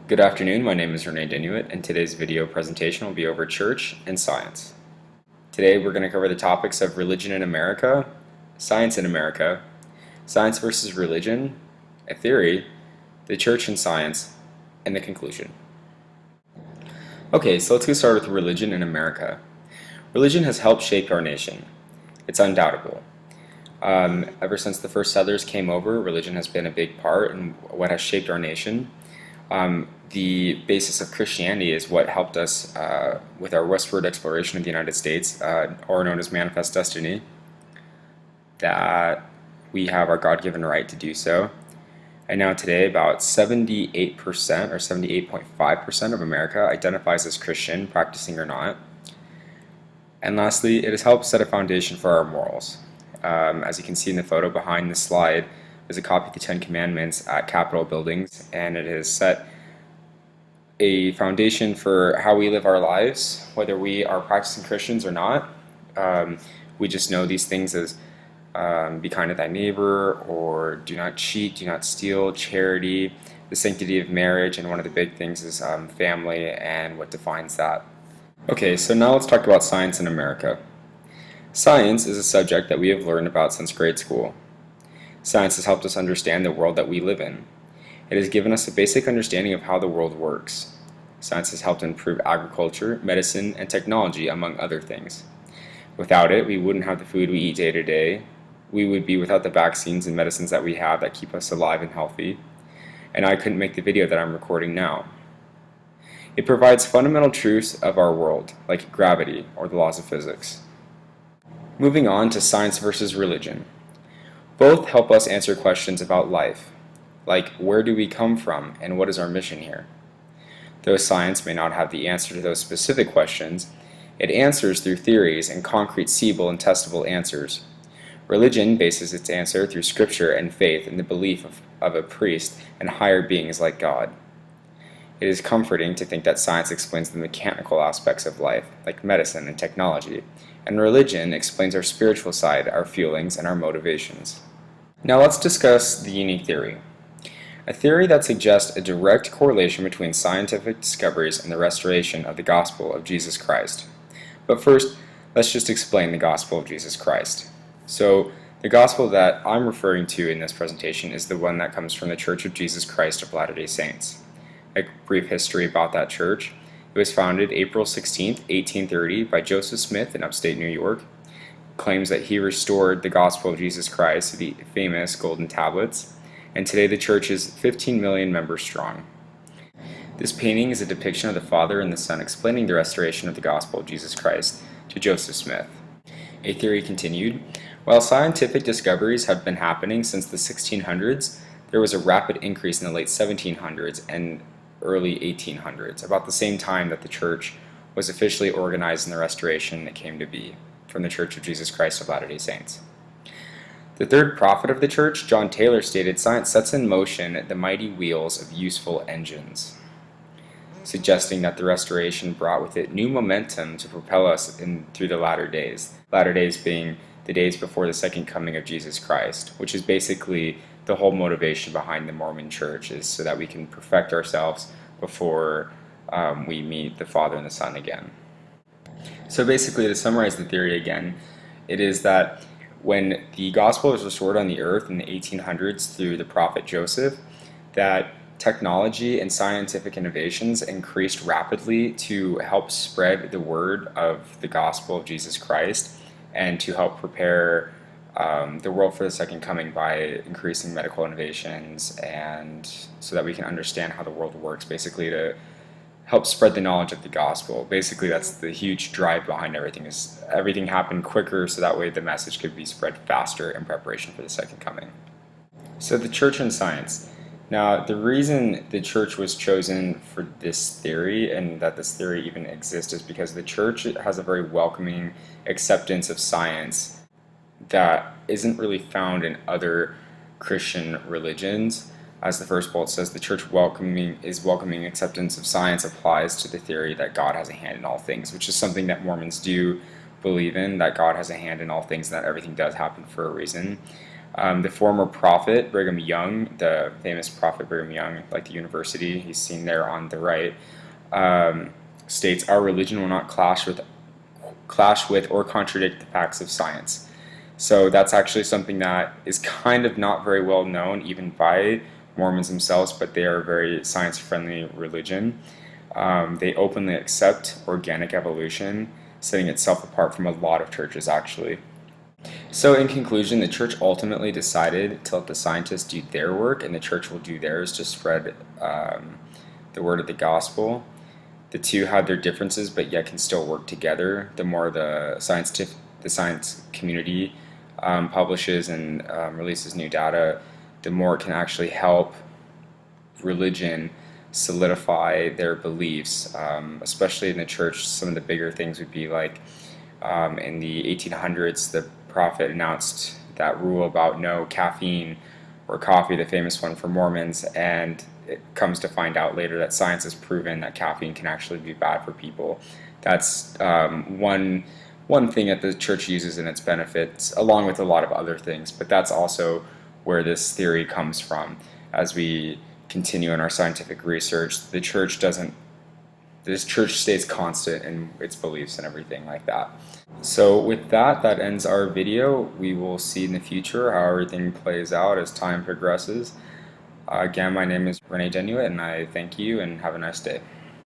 Good afternoon, my name is Renee Dinuit, and today's video presentation will be over church and science. Today we're going to cover the topics of religion in America, science in America, science versus religion, a theory, the church and science, and the conclusion. Okay, so let's get started with religion in America. Religion has helped shape our nation. It's undoubtable. Ever since the first settlers came over, religion has been a big part in what has shaped our nation. The basis of Christianity is what helped us with our westward exploration of the United States, or known as manifest destiny, that we have our God-given right to do so. And now today, about 78% or 78.5% of America identifies as Christian, practicing or not. And lastly, it has helped set a foundation for our morals. As you can see in the photo behind the slide, is a copy of the Ten Commandments at Capitol buildings, and it has set a foundation for how we live our lives, whether we are practicing Christians or not. We just know these things as be kind to thy neighbor, or do not cheat, do not steal, charity, the sanctity of marriage, and one of the big things is family and what defines that. Okay, so now let's talk about science in America. Science is a subject that we have learned about since grade school. Science has helped us understand the world that we live in. It has given us a basic understanding of how the world works. Science has helped improve agriculture, medicine, and technology, among other things. Without it, we wouldn't have the food we eat day to day. We would be without the vaccines and medicines that we have that keep us alive and healthy. And I couldn't make the video that I'm recording now. It provides fundamental truths of our world, like gravity or the laws of physics. Moving on to science versus religion. Both help us answer questions about life, like where do we come from and what is our mission here? Though science may not have the answer to those specific questions, it answers through theories and concrete, seeable, and testable answers. Religion bases its answer through scripture and faith in the belief of a priest and higher beings like God. It is comforting to think that science explains the mechanical aspects of life, like medicine and technology, and religion explains our spiritual side, our feelings, and our motivations. Now let's discuss the unique theory. A theory that suggests a direct correlation between scientific discoveries and the restoration of the gospel of Jesus Christ. But first, let's just explain the gospel of Jesus Christ. So, the gospel that I'm referring to in this presentation is the one that comes from the Church of Jesus Christ of Latter-day Saints. A brief history about that church. It was founded April 16, 1830 by Joseph Smith in upstate New York. Claims that he restored the gospel of Jesus Christ to the famous golden tablets, and today the church is 15 million members strong. This painting is a depiction of the Father and the Son explaining the restoration of the gospel of Jesus Christ to Joseph Smith. A theory continued. While scientific discoveries have been happening since the 1600s, there was a rapid increase in the late 1700s and early 1800s, about the same time that the church was officially organized in the restoration that came to be from the Church of Jesus Christ of Latter-day Saints. The third prophet of the church, John Taylor, stated, "Science sets in motion the mighty wheels of useful engines," suggesting that the restoration brought with it new momentum to propel us through the latter days being the days before the second coming of Jesus Christ, which is basically the whole motivation behind the Mormon church, is so that we can perfect ourselves before we meet the Father and the Son again. So basically, to summarize the theory again, it is that when the gospel was restored on the earth in the 1800s through the prophet Joseph, that technology and scientific innovations increased rapidly to help spread the word of the gospel of Jesus Christ and to help prepare the world for the second coming by increasing medical innovations, and so that we can understand how the world works, basically to help spread the knowledge of the gospel. Basically, that's the huge drive behind everything, is everything happened quicker so that way the message could be spread faster in preparation for the second coming. So the church and science. Now, the reason the church was chosen for this theory, and that this theory even exists, is because the church has a very welcoming acceptance of science that isn't really found in other Christian religions. As the first bullet says, the church welcoming acceptance of science applies to the theory that God has a hand in all things, which is something that Mormons do believe in, that God has a hand in all things and that everything does happen for a reason. The former prophet Brigham Young, the famous prophet Brigham Young, like the university, he's seen there on the right, states, "Our religion will not clash with or contradict the facts of science." So that's actually something that is kind of not very well known even by Mormons themselves, but they are a very science-friendly religion. They openly accept organic evolution, setting itself apart from a lot of churches actually. So in conclusion, the church ultimately decided to let the scientists do their work, and the church will do theirs to spread the word of the gospel. The two had their differences, but yet can still work together. The more the science community publishes and releases new data, the more it can actually help religion solidify their beliefs, especially in the church. Some of the bigger things would be like in the 1800s, the prophet announced that rule about no caffeine or coffee, the famous one for Mormons, and it comes to find out later that science has proven that caffeine can actually be bad for people. That's one thing that the church uses in its benefits, along with a lot of other things, but that's also where this theory comes from. As we continue in our scientific research, this church stays constant in its beliefs and everything like that. So with that, that ends our video. We will see in the future how everything plays out as time progresses. Again, my name is Rene Denuit, and I thank you and have a nice day.